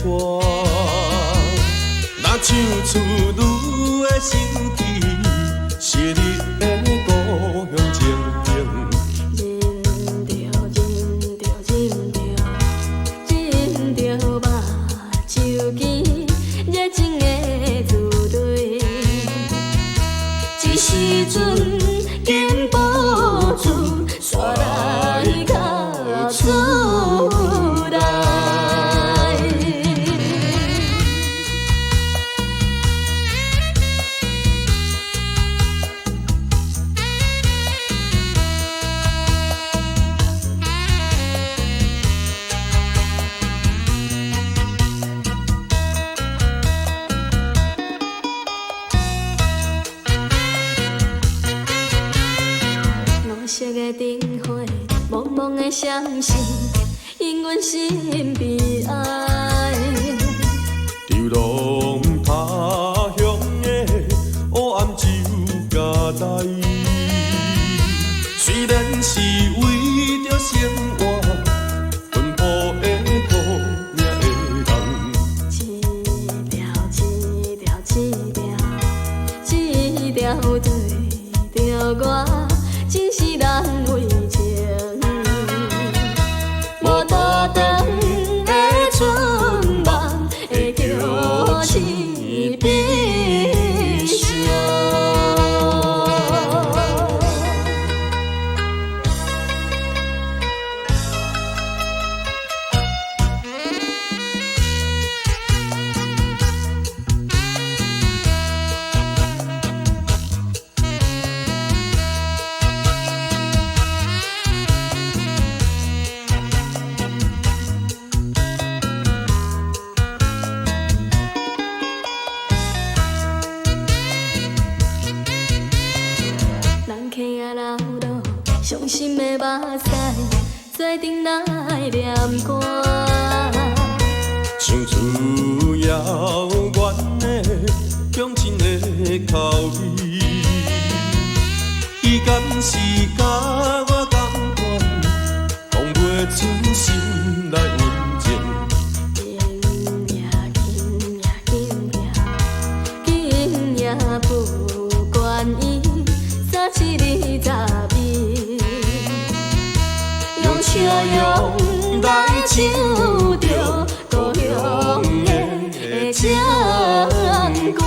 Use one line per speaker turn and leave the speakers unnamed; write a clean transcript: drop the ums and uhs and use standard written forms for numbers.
歌。若唱出你的心意，是你的故乡情景。
忍着目睭见热情的字对，一时阵紧抱住，煞来到厝内。蓝色的灯花，蒙蒙的双星，因阮心悲哀。
流浪他乡的黑暗只有家台，虽然是为着生活奔波的苦命的人，一条对着我。真是难为情，无多长的春梦会叫痴悲伤。伤心的目屎，做阵来念歌，唱出遥远的乡亲的口味。伊敢是甲我同款，讲袂出心内温情。
紧也不管伊37、20。用笑容来唱着故乡的情歌。